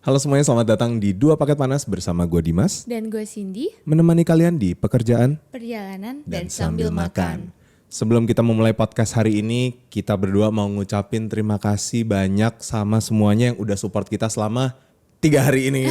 Halo semuanya, selamat datang di Dua Paket Panas bersama gue Dimas. Dan gue Cindy, Menemani kalian di pekerjaan perjalanan dan sambil makan. Sebelum kita memulai podcast hari ini, kita berdua mau ngucapin terima kasih banyak sama semuanya yang udah support kita selama 3 hari ini.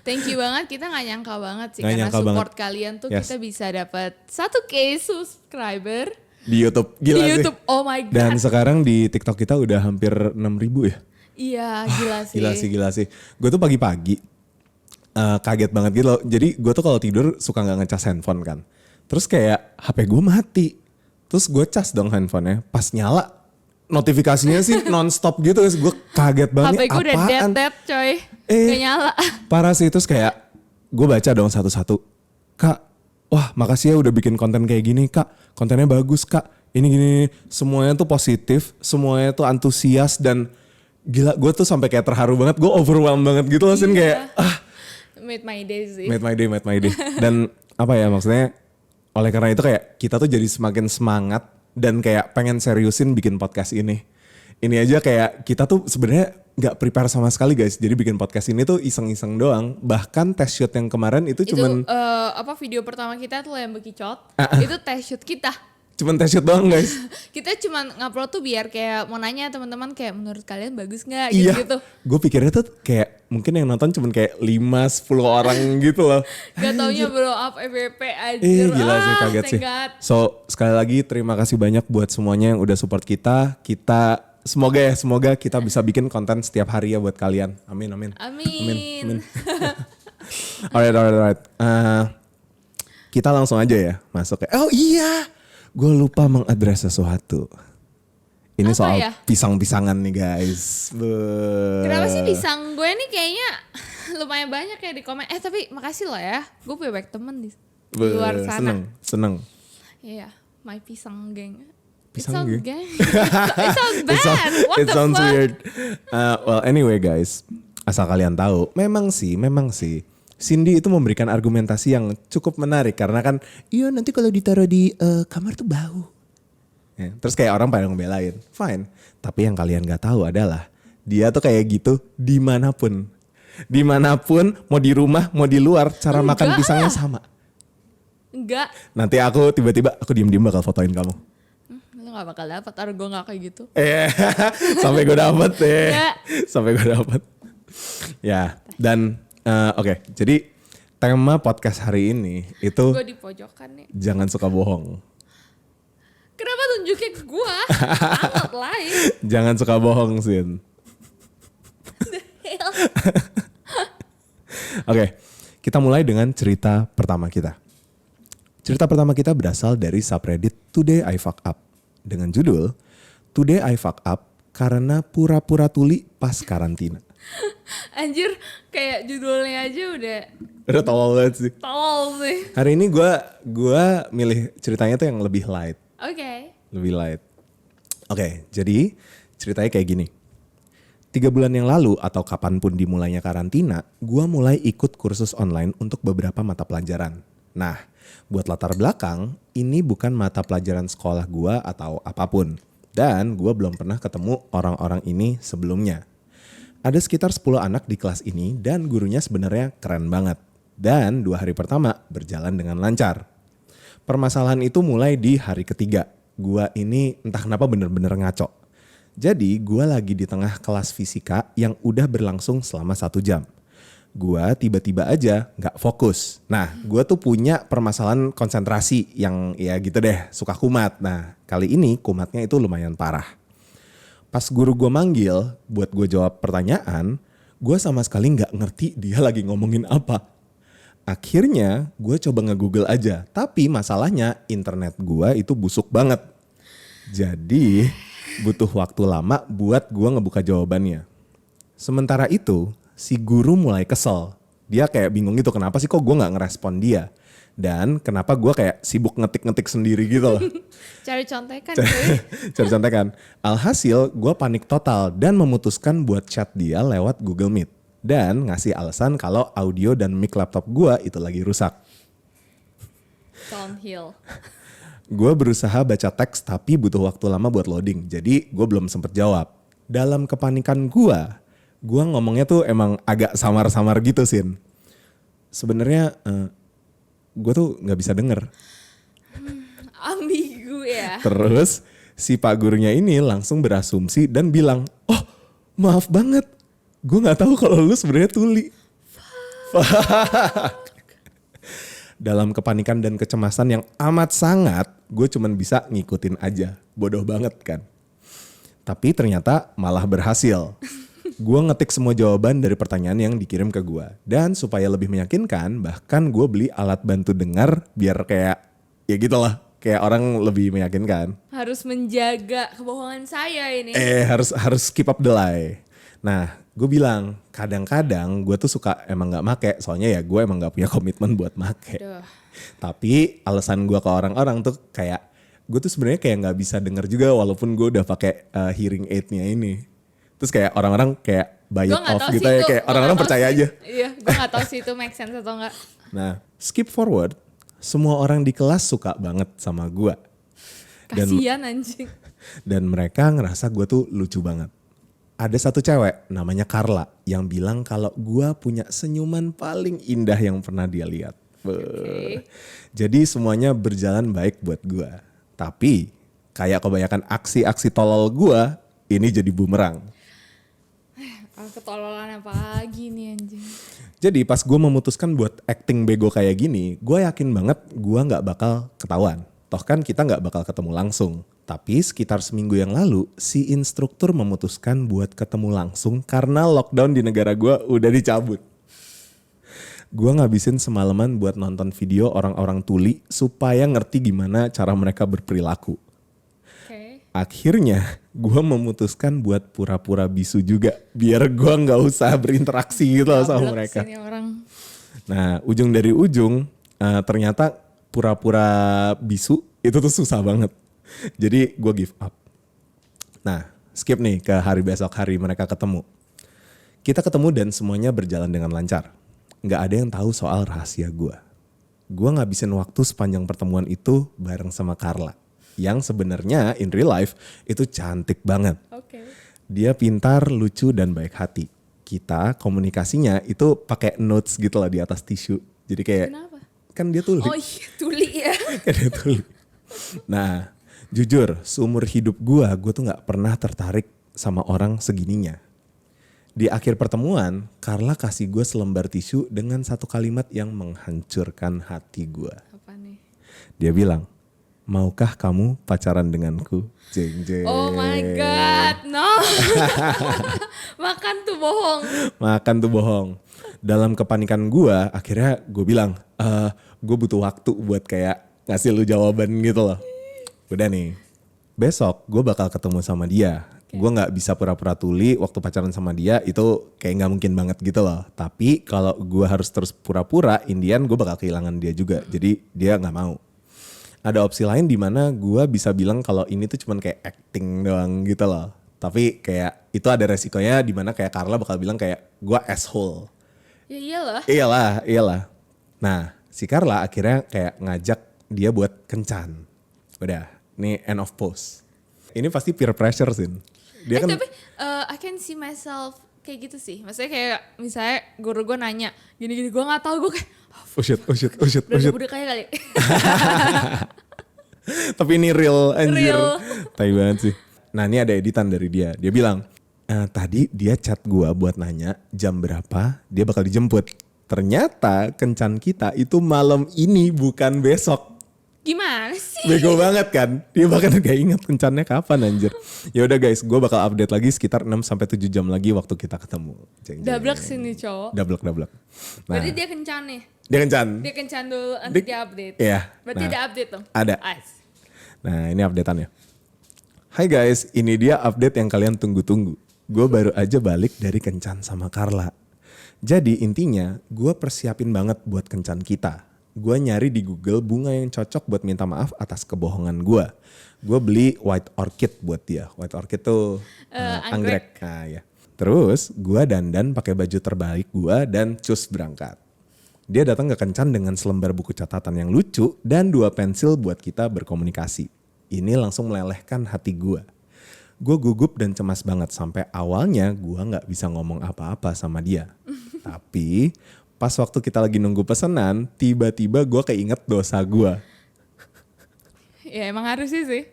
Thank you banget, kita gak nyangka banget sih. Nggak karena nyangka support banget. kalian tuh Yes. kita bisa dapat 1K subscriber Di YouTube, gila di sih. YouTube. Oh my god. Dan sekarang di TikTok kita udah hampir 6.000 ya. Iya, gila sih. Gila sih. Gue tuh pagi-pagi kaget banget gitu loh. Jadi gue tuh kalau tidur suka gak ngecas handphone kan. Terus kayak HP gue mati. Terus gue cas dong handphonenya. Pas nyala notifikasinya sih nonstop gitu. Terus gue kaget banget. HP gue udah apaan? dead coy. Eh. Gak nyala. Parah sih. Terus kayak gue baca dong satu-satu. Kak, wah makasih ya udah bikin konten kayak gini Kak. Kontennya bagus Kak. Ini gini. Semuanya tuh positif. Semuanya tuh antusias dan gila, gue tuh sampai kayak terharu banget, gue overwhelmed banget gitu loh, Sin, kayak Made my day sih. made my day. Dan apa ya maksudnya, oleh karena itu kayak kita tuh jadi semakin semangat dan kayak pengen seriusin bikin podcast ini. Ini aja kayak kita tuh sebenarnya nggak prepare sama sekali guys, jadi bikin podcast ini tuh iseng-iseng doang. Bahkan test shoot yang kemarin itu cuman Video pertama kita tuh yang bekicot. Itu test shoot kita. cuman test shoot doang guys. Kita cuma ngupload tuh biar kayak mau nanya teman-teman kayak menurut kalian bagus nggak Iya, gitu. gue pikirnya tuh kayak mungkin yang nonton cuman kayak 5-10 orang gitu loh. Gak taunya blow up FYP aja. Gila sih, kaget sih. So sekali lagi terima kasih banyak buat semuanya yang udah support kita. Kita semoga kita bisa bikin konten setiap hari ya buat kalian. Amin. Alright. Kita langsung aja ya masuk ya. Oh iya, gue lupa mengadres sesuatu. Ini Apa soal ya? pisang-pisangan nih guys. Kenapa sih pisang gue nih kayaknya lumayan banyak ya di komen. Tapi makasih loh ya. Gue punya banyak temen di luar sana. Seneng. Iya, my pisang geng. Pisang It sounds geng? It sounds bad. What It the sounds fuck? weird. Well anyway guys, asal kalian tahu, memang sih Cindy itu memberikan argumentasi yang cukup menarik karena kan, iya nanti kalau ditaruh di kamar tuh bau. Ya, terus kayak orang pada ngebelain, fine. Tapi yang kalian nggak tahu adalah dia tuh kayak gitu dimanapun, mau di rumah, mau di luar, cara makan Enggak. pisangnya sama. Enggak. Nanti aku tiba-tiba aku diem-diem bakal fotoin kamu. Lu gak bakal dapet. Taruh gue gak kayak gitu. Sampai gue dapet deh. Ya. Sampai gue dapet. Ya, dan oke, jadi tema podcast hari ini itu Gue di pojokan nih. jangan suka bohong. Kenapa tunjukin ke gue? Sangat lain. Jangan suka bohong, Sin. Oke, kita mulai dengan cerita pertama kita. Cerita pertama kita berasal dari subreddit Today I Fuck Up dengan judul Today I Fuck Up karena pura-pura tuli pas karantina. Anjir, kayak judulnya aja Udah tolol banget sih. tolol sih. Hari ini gue milih ceritanya tuh yang lebih light. Oke. Lebih light. Oke, jadi ceritanya kayak gini. 3 bulan yang lalu atau kapanpun dimulainya karantina, gue mulai ikut kursus online untuk beberapa mata pelajaran. Nah, buat latar belakang, ini bukan mata pelajaran sekolah gue atau apapun. Dan gue belum pernah ketemu orang-orang ini sebelumnya. Ada sekitar 10 anak di kelas ini dan gurunya sebenarnya keren banget. Dan 2 hari pertama berjalan dengan lancar. Permasalahan itu mulai di hari ketiga. Gua ini entah kenapa bener-bener ngaco. Jadi gua lagi di tengah kelas fisika yang udah berlangsung selama 1 jam. Gua tiba-tiba aja gak fokus. Nah gua tuh punya permasalahan konsentrasi yang ya gitu deh, suka kumat. Nah kali ini kumatnya itu lumayan parah. Pas guru gue manggil buat gue jawab pertanyaan, gue sama sekali gak ngerti dia lagi ngomongin apa. Akhirnya gue coba nge-google aja, tapi masalahnya internet gue itu busuk banget. Jadi butuh waktu lama buat gue ngebuka jawabannya. Sementara itu si guru mulai kesel. Dia kayak bingung gitu, kenapa sih kok gue gak ngerespon dia. Dan kenapa gue kayak sibuk ngetik-ngetik sendiri gitu loh. Cari contekan cuy. Cari contekan. Alhasil gue panik total dan memutuskan buat chat dia lewat Google Meet. Dan ngasih alasan kalau audio dan mic laptop gue itu lagi rusak. Downhill. Gue berusaha baca teks tapi butuh waktu lama buat loading. Jadi gue belum sempet jawab. Dalam kepanikan gue Gue ngomongnya tuh emang agak samar-samar gitu Sin. Sebenarnya gue tuh nggak bisa denger. Ambigu ya. Terus si pak gurunya ini langsung berasumsi dan bilang, oh maaf banget, gue nggak tahu kalau lu sebenarnya tuli. Dalam kepanikan dan kecemasan yang amat sangat, gue cuman bisa ngikutin aja. Bodoh banget kan. Tapi ternyata malah berhasil. Gue ngetik semua jawaban dari pertanyaan yang dikirim ke gue. Dan supaya lebih meyakinkan, bahkan gue beli alat bantu dengar biar kayak, ya gitu lah. Kayak orang lebih meyakinkan. Harus menjaga kebohongan saya ini. Harus keep up the lie. Nah, gue bilang kadang-kadang gue tuh suka emang nggak make, soalnya ya gue emang nggak punya komitmen buat make. Aduh. Tapi alasan gue ke orang-orang tuh kayak gue tuh sebenarnya kayak nggak bisa denger juga walaupun gue udah pakai hearing aid-nya ini. Terus kayak orang-orang kayak buy it off gitu ya, kayak orang-orang percaya aja. Iya, gue nggak tahu sih itu make sense atau enggak. Nah, skip forward, semua orang di kelas suka banget sama gue. Kasian anjing. Dan mereka ngerasa gue tuh lucu banget. Ada satu cewek namanya Carla yang bilang kalau gue punya senyuman paling indah yang pernah dia lihat. Okay. Jadi semuanya berjalan baik buat gue. Tapi kayak kebanyakan aksi-aksi tolol gue, ini jadi bumerang. Ketololan apa lagi nih anjing. Jadi pas gue memutuskan buat acting bego kayak gini, gue yakin banget gue gak bakal ketahuan. Toh kan kita gak bakal ketemu langsung. Tapi sekitar seminggu yang lalu, si instruktur memutuskan buat ketemu langsung karena lockdown di negara gue udah dicabut. Gue ngabisin semalaman buat nonton video orang-orang tuli supaya ngerti gimana cara mereka berperilaku. Akhirnya gue memutuskan buat pura-pura bisu juga biar gue nggak usah berinteraksi gitu sama mereka. Orang. Nah ujung dari ujung ternyata pura-pura bisu itu tuh susah banget. Jadi gue give up. Nah skip nih ke hari besok, hari mereka ketemu. Kita ketemu dan semuanya berjalan dengan lancar. Nggak ada yang tahu soal rahasia gue. Gue ngabisin waktu sepanjang pertemuan itu bareng sama Carla. Yang sebenarnya in real life itu cantik banget. Okay. Dia pintar, lucu dan baik hati. Kita komunikasinya itu pakai notes gitu lah di atas tisu. Jadi kayak kenapa? Kan dia tuli. Oh iya tuli ya. Kan dia tuli. Nah jujur seumur hidup gue tuh gak pernah tertarik sama orang segininya. Di akhir pertemuan, Carla kasih gue selembar tisu dengan satu kalimat yang menghancurkan hati gue. Apa nih? Dia bilang, maukah kamu pacaran denganku? Jeng jeng. Oh my god, no. Makan tuh bohong. Dalam kepanikan gue, akhirnya gue bilang, gue butuh waktu buat kayak ngasih lu jawaban gitu loh. Udah nih, besok gue bakal ketemu sama dia. Okay. Gue gak bisa pura-pura tuli waktu pacaran sama dia, itu kayak gak mungkin banget gitu loh. Tapi kalau gue harus terus pura-pura, Indian gue bakal kehilangan dia juga. Jadi dia gak mau. Ada opsi lain di mana gue bisa bilang kalau ini tuh cuman kayak acting doang gitu loh. Tapi kayak itu ada resikonya di mana kayak Carla bakal bilang kayak gue asshole. Ya Iyalah. Nah si Carla akhirnya kayak ngajak dia buat kencan. Udah, ini end of post. Ini pasti peer pressure sih. Dia kan, tapi I can see myself kayak gitu sih. Maksudnya kayak misalnya guru gue nanya gini-gini gue gak tahu, gue kayak oh shit. udah kayak kali. Tapi ini real anjir. Tai banget sih. Nah ini ada editan dari dia. Dia bilang, tadi dia chat gue buat nanya jam berapa dia bakal dijemput. Ternyata kencan kita itu malam ini bukan besok. Gimana sih? Bego banget kan? Dia bahkan gak ingat kencannya kapan anjir. Ya udah guys, gue bakal update lagi sekitar 6-7 jam lagi waktu kita ketemu. Dablek sih nih cowok. Dablek. Nah, berarti dia kencan nih? Dia kencan. Dia kencan dulu, nanti dia update. Iya. Berarti ada update dong? Ada. Nah ini updateannya. Hai guys, ini dia update yang kalian tunggu-tunggu. Gue baru aja balik dari kencan sama Carla. Jadi intinya gue persiapin banget buat kencan kita. Gue nyari di Google bunga yang cocok buat minta maaf atas kebohongan gue. Gue beli white orchid buat dia. White orchid tuh anggrek. Nah, ya. Terus gue dandan pakai baju terbaik gue dan cus berangkat. Dia datang ke kencan dengan selembar buku catatan yang lucu dan 2 pensil buat kita berkomunikasi. Ini langsung melelehkan hati gue. Gue gugup dan cemas banget sampai awalnya gue gak bisa ngomong apa-apa sama dia. Tapi pas waktu kita lagi nunggu pesanan, tiba-tiba gue keinget dosa gue. Ya emang harus sih.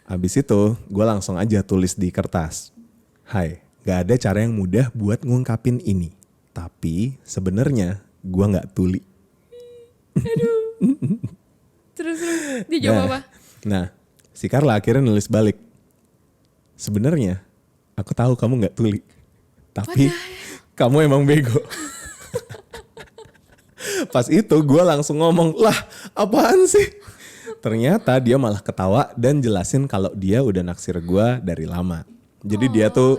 Abis itu gue langsung aja tulis di kertas. Hai, gak ada cara yang mudah buat ngungkapin ini. Tapi sebenarnya gue gak tuli. Aduh. Terus dia jawab apa? Nah, si Carla akhirnya nulis balik. Sebenarnya aku tahu kamu gak tuli. Tapi kamu emang bego. Pas itu gue langsung ngomong, lah apaan sih? Ternyata dia malah ketawa dan jelasin kalau dia udah naksir gue dari lama. Jadi dia tuh,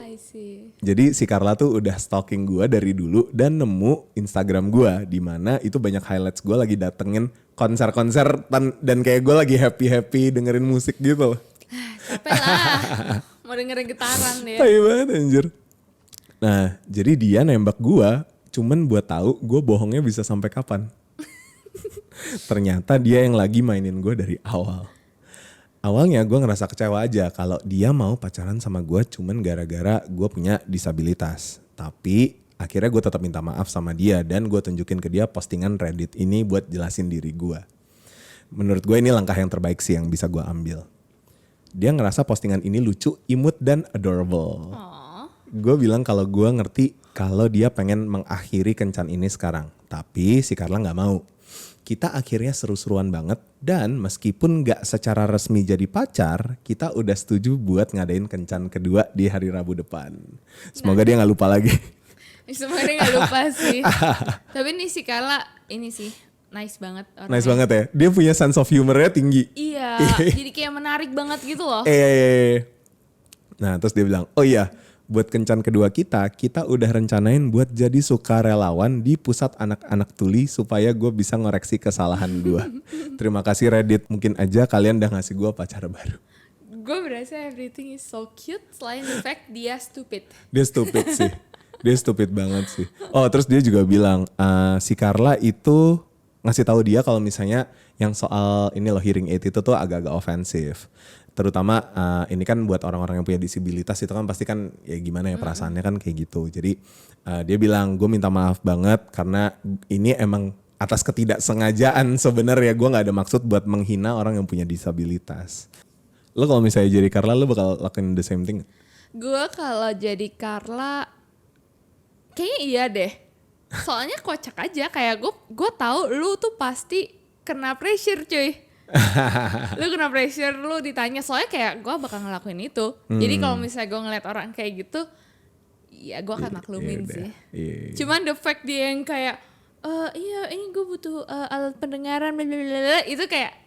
jadi si Carla tuh udah stalking gue dari dulu dan nemu Instagram gue, di mana itu banyak highlights gue lagi datengin konser-konser dan kayak gue lagi happy dengerin musik gitu loh. Capek lah, mau dengerin getaran ya. Tai banget anjir. Nah jadi dia nembak gue cuman buat tahu gue bohongnya bisa sampai kapan. Ternyata dia yang lagi mainin gue dari awal. Awalnya gue ngerasa kecewa aja kalau dia mau pacaran sama gue cuman gara-gara gue punya disabilitas. Tapi akhirnya gue tetap minta maaf sama dia dan gue tunjukin ke dia postingan Reddit ini buat jelasin diri gue. Menurut gue ini langkah yang terbaik sih yang bisa gue ambil. Dia ngerasa postingan ini lucu, imut, dan adorable. Gue bilang kalau gue ngerti kalau dia pengen mengakhiri kencan ini sekarang. Tapi si Carla gak mau. Kita akhirnya seru-seruan banget dan meskipun gak secara resmi jadi pacar, kita udah setuju buat ngadain kencan kedua di hari Rabu depan. Semoga dia gak lupa lagi. Semoga dia gak lupa sih. Tapi nih si Carla ini sih nice banget orangnya. Nice banget ya. Dia punya sense of humornya tinggi. Iya, jadi kayak menarik banget gitu loh. Nah terus dia bilang, oh iya buat kencan kedua kita udah rencanain buat jadi sukarelawan di pusat anak-anak tuli supaya gue bisa ngoreksi kesalahan gue. Terima kasih Reddit, mungkin aja kalian udah ngasih gue pacar baru. Gue berasa everything is so cute selain the fact dia stupid. Dia stupid sih, dia stupid banget sih. Oh terus dia juga bilang si Carla itu ngasih tahu dia kalau misalnya yang soal ini loh hearing aid itu tuh agak-agak ofensif. Terutama ini kan buat orang-orang yang punya disabilitas itu kan pasti kan ya gimana ya perasaannya kan kayak gitu. Jadi dia bilang gue minta maaf banget karena ini emang atas ketidaksengajaan sebenarnya, gue gak ada maksud buat menghina orang yang punya disabilitas. Lo kalau misalnya jadi Carla lo bakal lakuin the same thing? Gue kalau jadi Carla kayaknya iya deh. Soalnya kocak aja kayak gue tahu lu tuh pasti kena pressure cuy. Lu kena pressure, lu ditanya, soalnya kayak gue bakal ngelakuin itu. Jadi kalau misalnya gue ngeliat orang kayak gitu, ya gue akan maklumin sih. Cuman the fact dia yang kayak, iya ini gue butuh alat pendengaran, blablabla, itu kayak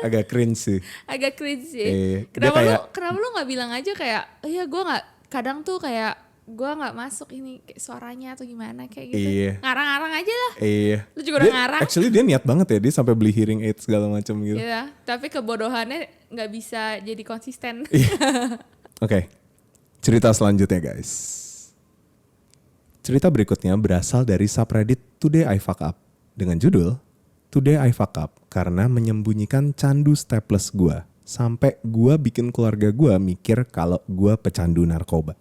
agak cringe sih. Agak cringe sih. Kenapa lu nggak bilang aja kayak, iya gue nggak, kadang tuh kayak gue nggak masuk ini kayak suaranya atau gimana kayak gitu. Ngarang-ngarang aja lah. Lu juga udah ngarang. Actually dia niat banget ya, dia sampai beli hearing aid segala macam gitu. Iya, tapi kebodohannya nggak bisa jadi konsisten. Oke, cerita selanjutnya guys. Cerita berikutnya berasal dari subreddit Today I Fuck Up dengan judul Today I Fuck Up karena menyembunyikan candu staples gue sampai gue bikin keluarga gue mikir kalau gue pecandu narkoba.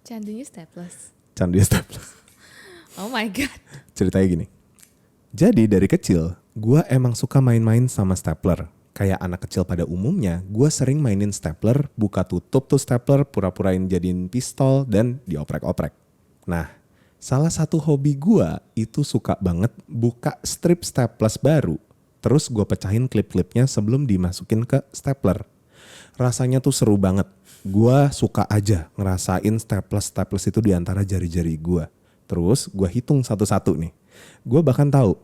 Candunya staples. Oh my god. Ceritanya gini. Jadi dari kecil, gue emang suka main-main sama stapler. Kayak anak kecil pada umumnya, gue sering mainin stapler, buka tutup tuh stapler, pura-purain jadiin pistol, dan dioprek-oprek. Nah, salah satu hobi gue itu suka banget buka strip staples baru. Terus gue pecahin klip-klipnya sebelum dimasukin ke stapler. Rasanya tuh seru banget. Gue suka aja ngerasain staples itu di antara jari-jari gue. Terus gue hitung satu-satu nih. Gue bahkan tahu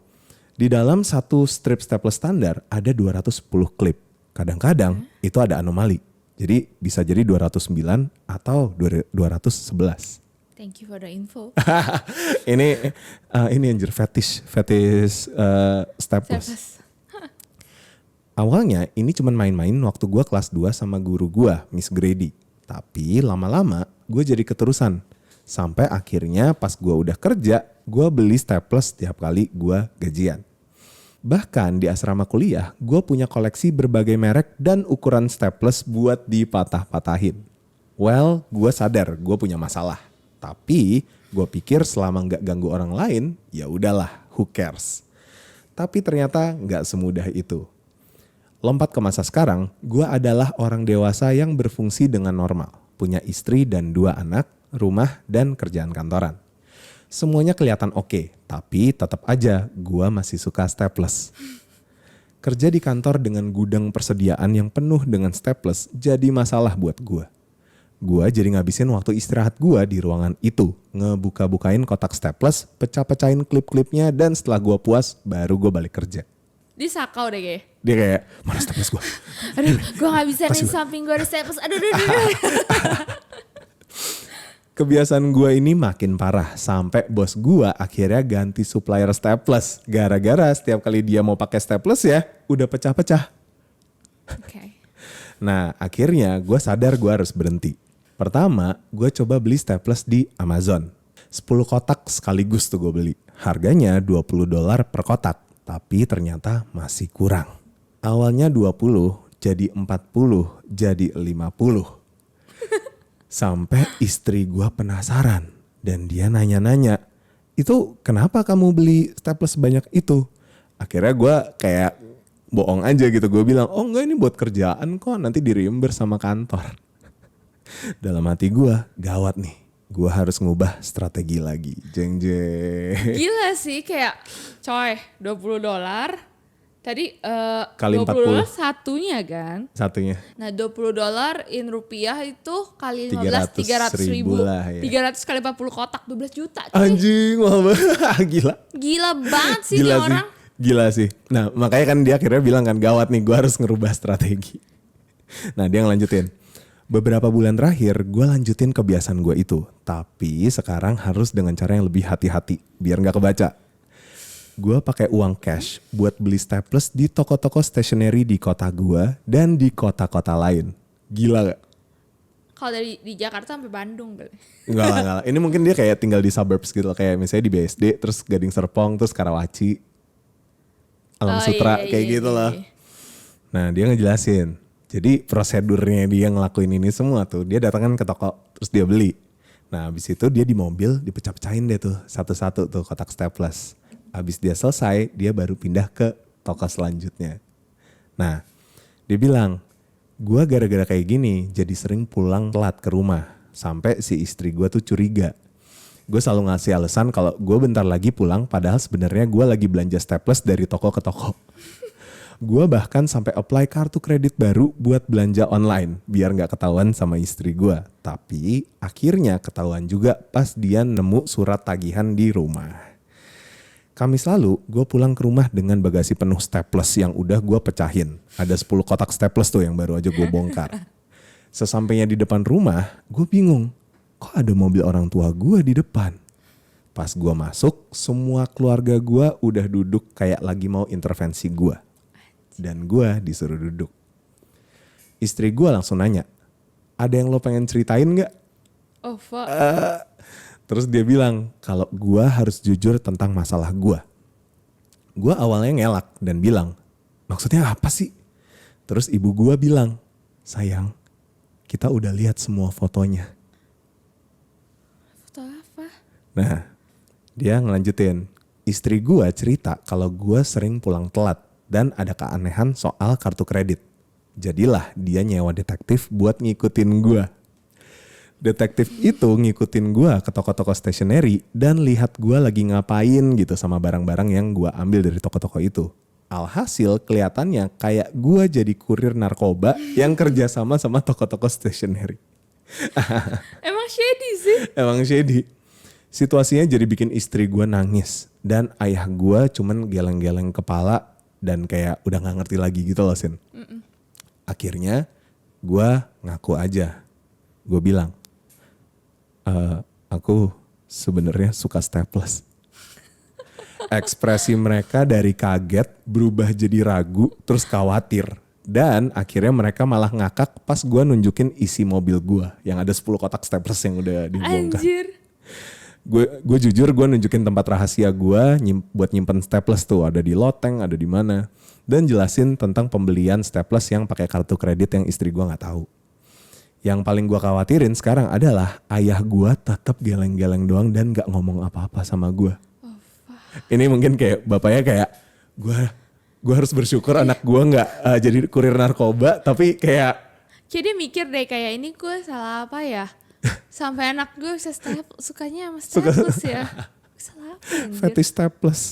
di dalam satu strip staples standar ada 210 klip. Kadang-kadang itu ada anomali. Jadi bisa jadi 209 atau 211. Thank you for the info. ini anjir fetish staples. Awalnya ini cuma main-main waktu gue kelas 2 sama guru gue, Miss Grady. Tapi lama-lama gue jadi keterusan. Sampai akhirnya pas gue udah kerja, gue beli staples setiap kali gue gajian. Bahkan di asrama kuliah, gue punya koleksi berbagai merek dan ukuran staples buat dipatah-patahin. Well, gue sadar gue punya masalah. Tapi gue pikir selama nggak ganggu orang lain, ya udahlah, who cares. Tapi ternyata nggak semudah itu. Lompat ke masa sekarang, gue adalah orang dewasa yang berfungsi dengan normal. Punya istri dan 2 anak, rumah, dan kerjaan kantoran. Semuanya kelihatan oke, tapi tetap aja gue masih suka staples. Kerja di kantor dengan gudang persediaan yang penuh dengan staples jadi masalah buat gue. Gue jadi ngabisin waktu istirahat gue di ruangan itu, ngebuka-bukain kotak staples, pecah-pecahin klip-klipnya, dan setelah gue puas, baru gue balik kerja. Disakau deh kayak. Dia kayak, mana staples gue? Aduh, gue gak bisa nih samping gue ada staples. Aduh. Kebiasaan gue ini makin parah sampai bos gue akhirnya ganti supplier staples. Gara-gara setiap kali dia mau pakai staples ya udah pecah-pecah. Oke. Nah akhirnya gue sadar gue harus berhenti. Pertama gue coba beli staples di Amazon. 10 kotak sekaligus tuh gue beli. Harganya $20 per kotak. Tapi ternyata masih kurang. Awalnya 20 jadi 40 jadi 50. Sampai istri gue penasaran dan dia nanya-nanya, itu kenapa kamu beli staples sebanyak itu? Akhirnya gue kayak bohong aja gitu, gue bilang, oh enggak ini buat kerjaan kok, nanti di-reimburse sama kantor. Dalam hati gue, gawat nih, gue harus ngubah strategi lagi, jeng. Gila sih kayak coy $20. Tadi Kali $20 40. satunya kan. Satunya. Nah $20 in rupiah itu kali 15 300 ribu lah ya. 300 kali 40 kotak 12 juta cuy. Anjing mahal banget. Gila. Gila banget sih Gila nih sih. orang. Gila sih. Nah makanya kan dia akhirnya bilang kan gawat nih gue harus ngerubah strategi. Nah dia ngelanjutin. Beberapa bulan terakhir gue lanjutin kebiasaan gue itu. Tapi sekarang harus dengan cara yang lebih hati-hati. Biar gak kebaca. Gue pakai uang cash buat beli staples di toko-toko stationery di kota gue dan di kota-kota lain. Gila gak? Kalau dari di Jakarta sampai Bandung kali. Enggak lah. Ini mungkin dia kayak tinggal di suburbs gitu. Kayak misalnya di BSD, terus Gading Serpong, terus Karawaci, Alam Sutra, kayak gitu loh. Nah dia ngejelasin. Jadi prosedurnya dia ngelakuin ini semua tuh. Dia datangkan ke toko, terus dia beli. Nah habis itu dia di mobil dipecah-pecahin deh tuh. Satu-satu tuh kotak staples. Habis dia selesai, dia baru pindah ke toko selanjutnya. Nah, dia bilang, gue gara-gara kayak gini jadi sering pulang telat ke rumah. Sampai si istri gue tuh curiga. Gue selalu ngasih alasan kalau gue bentar lagi pulang padahal sebenarnya gue lagi belanja staples dari toko ke toko. Gue bahkan sampai apply kartu kredit baru buat belanja online biar gak ketahuan sama istri gue. Tapi akhirnya ketahuan juga pas dia nemu surat tagihan di rumah. Kamis lalu gue pulang ke rumah dengan bagasi penuh staples yang udah gue pecahin. Ada 10 kotak staples tuh yang baru aja gue bongkar. Sesampainya di depan rumah gue bingung. Kok ada mobil orang tua gue di depan? Pas gue masuk semua keluarga gue udah duduk kayak lagi mau intervensi gue. Dan gue disuruh duduk. Istri gue langsung nanya. Ada yang lo pengen ceritain gak? Oh fuck. Terus dia bilang kalau gue harus jujur tentang masalah gue. Gue awalnya ngelak dan bilang, maksudnya apa sih? Terus ibu gue bilang, sayang, kita udah lihat semua fotonya. Foto apa? Nah, dia ngelanjutin. Istri gue cerita kalau gue sering pulang telat dan ada keanehan soal kartu kredit. Jadilah dia nyewa detektif buat ngikutin gue. Detektif itu ngikutin gue ke toko-toko stationery dan lihat gue lagi ngapain gitu sama barang-barang yang gue ambil dari toko-toko itu. Alhasil kelihatannya kayak gue jadi kurir narkoba yang kerjasama sama toko-toko stationery. Emang shady sih. Emang shady. Situasinya jadi bikin istri gue nangis dan ayah gue cuman geleng-geleng kepala dan kayak udah gak ngerti lagi gitu loh Sin. Akhirnya gue ngaku aja. Gue bilang, aku sebenarnya suka staples. Ekspresi mereka dari kaget berubah jadi ragu terus khawatir. Dan akhirnya mereka malah ngakak pas gue nunjukin isi mobil gue yang ada 10 kotak staples yang udah dibongkar. Anjir. gue jujur gue nunjukin tempat rahasia gue buat nyimpen staples tuh, ada di loteng, ada di mana, dan jelasin tentang pembelian staples yang pakai kartu kredit yang istri gue nggak tahu. Yang paling gue khawatirin sekarang adalah ayah gue tetap geleng-geleng doang dan nggak ngomong apa-apa sama gue. Ini mungkin kayak bapaknya kayak gue harus bersyukur anak gue nggak jadi kurir narkoba, tapi kayak Jadi mikir deh kayak ini gue salah apa ya? Sampai anak gue bisa sukanya sama staples ya. Salah apa anjir? fetish staples.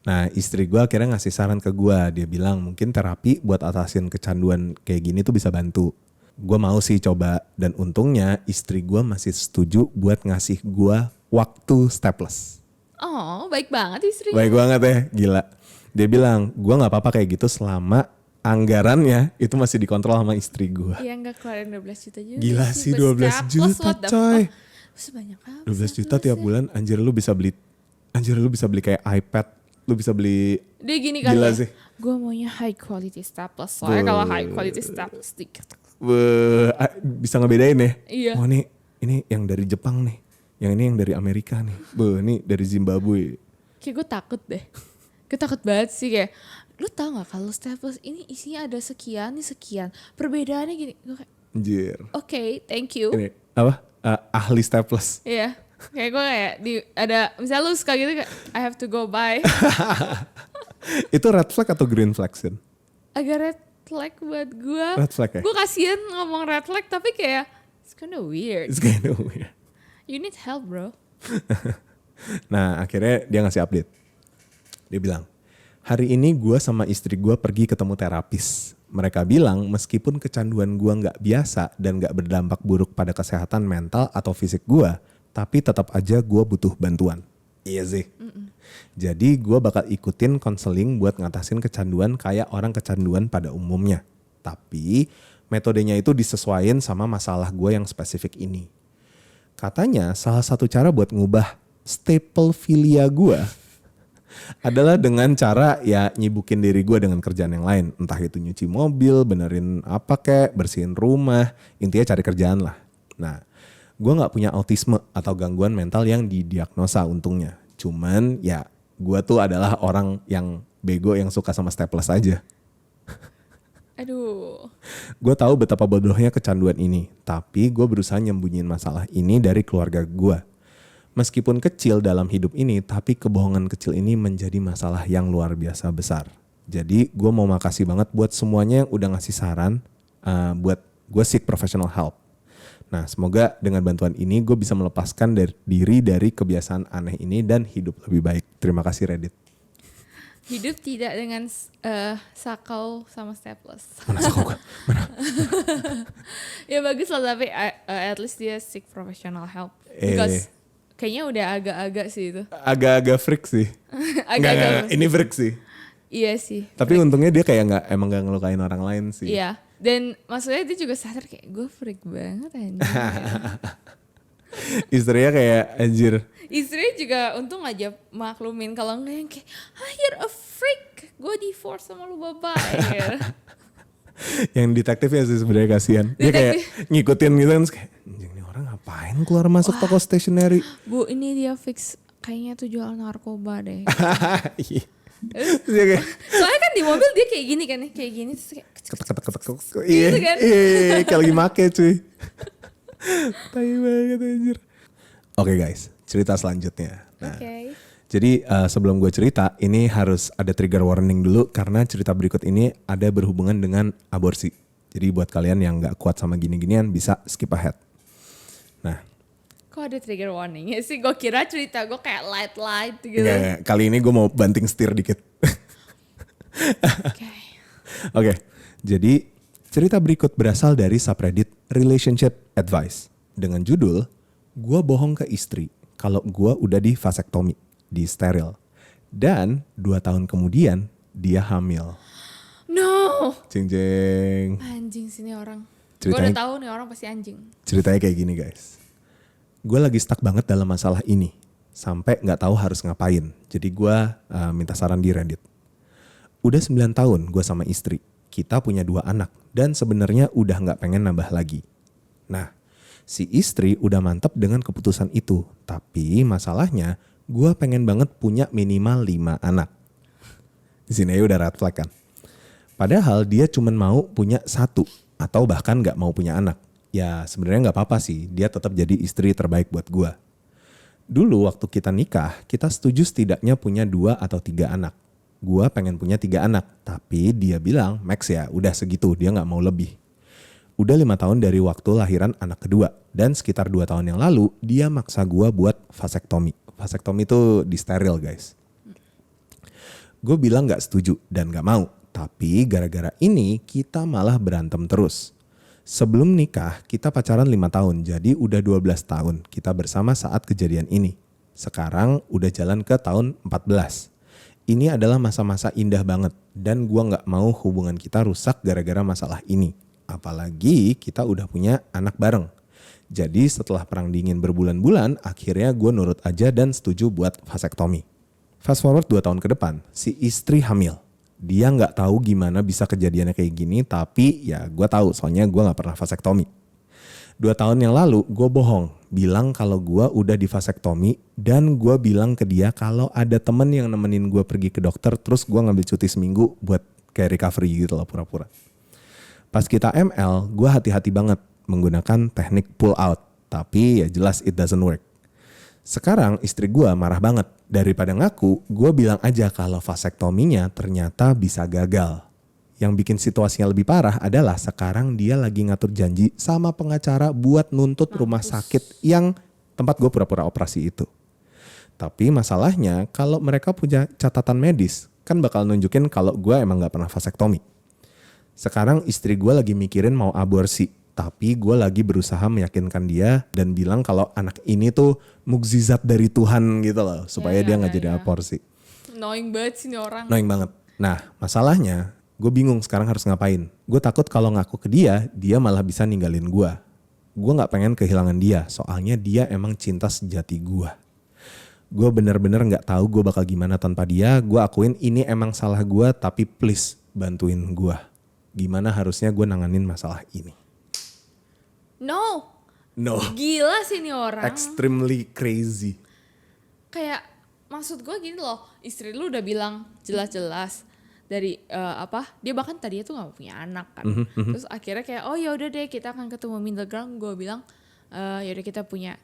Nah istri gue akhirnya ngasih saran ke gue. Dia bilang mungkin terapi buat atasin kecanduan kayak gini tuh bisa bantu. Gue mau sih coba. Dan untungnya istri gue masih setuju buat ngasih gue waktu staples. Oh baik banget istri. Baik banget ya, gila. Dia bilang gue gak apa-apa kayak gitu selama anggarannya itu masih dikontrol sama istri gue. Iya gak keluarin 12 juta juga. Gila sih 12 juta coy. Sebanyak apa? 12 juta tiap bulan, anjir lu bisa beli kayak iPad, lu bisa beli. Dia gini kan Gila ya, sih. gue maunya high quality staples. Soalnya kalau high quality staples dikit. Bisa ngebedain ya. Iya. Oh ini yang dari Jepang nih, yang ini yang dari Amerika nih, ini dari Zimbabwe. Kayak gue takut deh. Gue takut banget sih kayak, lu tau gak kalau staples ini isinya ada sekian nih sekian. Perbedaannya gini. Gue kayak, Anjir. oke, thank you. Ini apa? Ahli staples. Iya. Kayak gue kayak ada misalnya lu suka gitu kayak I have to go buy. Itu red flag atau green flag Sin? Agak red flag buat gue. Red flag ya? Gue kasihan ngomong red flag tapi kayak it's kinda weird. It's kind of weird. You need help bro. Nah akhirnya dia ngasih update. Dia bilang, hari ini gue sama istri gue pergi ketemu terapis. Mereka bilang meskipun kecanduan gue gak biasa dan gak berdampak buruk pada kesehatan mental atau fisik gue, tapi tetap aja gue butuh bantuan. Iya sih. Jadi gue bakal ikutin konseling buat ngatasin kecanduan kayak orang kecanduan pada umumnya. Tapi metodenya itu disesuaikan sama masalah gue yang spesifik ini. Katanya salah satu cara buat ngubah staplephilia gue adalah dengan cara ya nyibukin diri gue dengan kerjaan yang lain. Entah itu nyuci mobil, benerin apa kek, bersihin rumah, intinya cari kerjaan lah. Nah gue gak punya autisme atau gangguan mental yang didiagnosa untungnya. Cuman ya gue tuh adalah orang yang bego yang suka sama staples aja. Aduh. Gue tahu betapa bodohnya kecanduan ini, tapi gue berusaha nyembunyiin masalah ini dari keluarga gue. Meskipun kecil dalam hidup ini, tapi kebohongan kecil ini menjadi masalah yang luar biasa besar. Jadi gue mau makasih banget buat semuanya yang udah ngasih saran buat gue seek professional help. Nah semoga dengan bantuan ini gue bisa melepaskan diri dari kebiasaan aneh ini dan hidup lebih baik. Terima kasih Reddit. Hidup tidak dengan sakau sama staples. Mana sakau gue? Mana? Ya bagus lah tapi at least dia seek professional help. Because kayaknya udah agak-agak sih itu. Agak-agak freak sih. Enggak, ini freak sih. Iya sih. Tapi untungnya dia kayak emang gak ngelukain orang lain sih. Iya. Dan maksudnya dia juga sadar kayak gue freak banget anjir. Istrinya kayak anjir. Istrinya juga untung aja maklumin kalau enggak yang kayak you're a freak. Gue divorce sama lu bapak. Yang detektifnya sih sebenarnya kasihan. Dia kayak ngikutin gitu kan kayak anjing nih orang ngapain keluar masuk toko stationery. Bu ini dia fix kayaknya tuh jual narkoba deh. Soalnya kan di mobil dia kayak gini kan, kayak gini terus kayak ketek. Iya kan? Iya, kayak lagi make cuy. Tai banget anjir. Oke guys, cerita selanjutnya. Nah, jadi sebelum gue cerita, ini harus ada trigger warning dulu karena cerita berikut ini ada berhubungan dengan aborsi. Jadi buat kalian yang gak kuat sama gini-ginian bisa skip ahead. Nah. Kok ada trigger warningnya sih? Gue kira cerita gue kayak light gitu. Nggak, kali ini gue mau banting setir dikit. Oke, jadi cerita berikut berasal dari subreddit Relationship Advice. Dengan judul, gue bohong ke istri kalau gue udah di vasektomi, di steril. Dan 2 tahun kemudian dia hamil. No. Cing. Anjing sini orang. Gue udah tahu nih orang pasti anjing. Ceritanya kayak gini guys. Gue lagi stuck banget dalam masalah ini. Sampai gak tahu harus ngapain. Jadi gue minta saran di Reddit. Udah 9 tahun gue sama istri. Kita punya 2 anak. Dan sebenarnya udah gak pengen nambah lagi. Nah, Si istri udah mantep dengan keputusan itu. Tapi masalahnya gue pengen banget punya minimal 5 anak. Di sini aja udah red flag kan. Padahal dia cuma mau punya 1 atau bahkan gak mau punya anak. Ya sebenarnya gak apa-apa sih, dia tetap jadi istri terbaik buat gue. Dulu waktu kita nikah, kita setuju setidaknya punya 2 atau 3 anak. Gue pengen punya 3 anak, tapi dia bilang max ya udah segitu, dia gak mau lebih. Udah 5 tahun dari waktu lahiran anak kedua. Dan sekitar 2 tahun yang lalu dia maksa gue buat vasektomi. Vasektomi itu disteril guys. Gue bilang gak setuju dan gak mau. Tapi gara-gara ini kita malah berantem terus. Sebelum nikah kita pacaran 5 tahun. Jadi udah 12 tahun kita bersama saat kejadian ini. Sekarang udah jalan ke tahun 14. Ini adalah masa-masa indah banget. Dan gue gak mau hubungan kita rusak gara-gara masalah ini. Apalagi kita udah punya anak bareng. Jadi setelah perang dingin berbulan-bulan, akhirnya gue nurut aja dan setuju buat vasektomi. Fast forward 2 tahun ke depan, si istri hamil. Dia gak tahu gimana bisa kejadiannya kayak gini, tapi ya gue tahu soalnya gue gak pernah vasektomi. 2 tahun yang lalu gue bohong, bilang kalau gue udah di vasektomi dan gue bilang ke dia kalau ada temen yang nemenin gue pergi ke dokter terus gue ngambil cuti seminggu buat kayak recovery gitu lah pura-pura. Pas kita ML, gue hati-hati banget menggunakan teknik pull out. Tapi ya jelas it doesn't work. Sekarang istri gue marah banget. Daripada ngaku, gue bilang aja kalau vasektominya ternyata bisa gagal. Yang bikin situasinya lebih parah adalah sekarang dia lagi ngatur janji sama pengacara buat nuntut rumah sakit yang tempat gue pura-pura operasi itu. Tapi masalahnya kalau mereka punya catatan medis, kan bakal nunjukin kalau gue emang gak pernah vasektomi. Sekarang istri gue lagi mikirin mau aborsi. Tapi gue lagi berusaha meyakinkan dia dan bilang kalau anak ini tuh mukjizat dari Tuhan gitu loh. Supaya dia gak jadi aborsi. Annoying banget sih ini orang. Annoying banget. Nah masalahnya gue bingung sekarang harus ngapain. Gue takut kalau ngaku ke dia malah bisa ninggalin gue. Gue gak pengen kehilangan dia. Soalnya dia emang cinta sejati gue. Gue bener-bener gak tahu gue bakal gimana tanpa dia. Gue akuin ini emang salah gue tapi please bantuin gue. Gimana harusnya gue nanganin masalah ini? No. Gila sih ini orang. Extremely crazy. Kayak maksud gue gini loh. Istri lu udah bilang jelas-jelas dari dia bahkan tadinya tuh gak punya anak kan. Terus akhirnya kayak oh ya udah deh kita akan ketemu middle ground. Gue bilang yaudah kita punya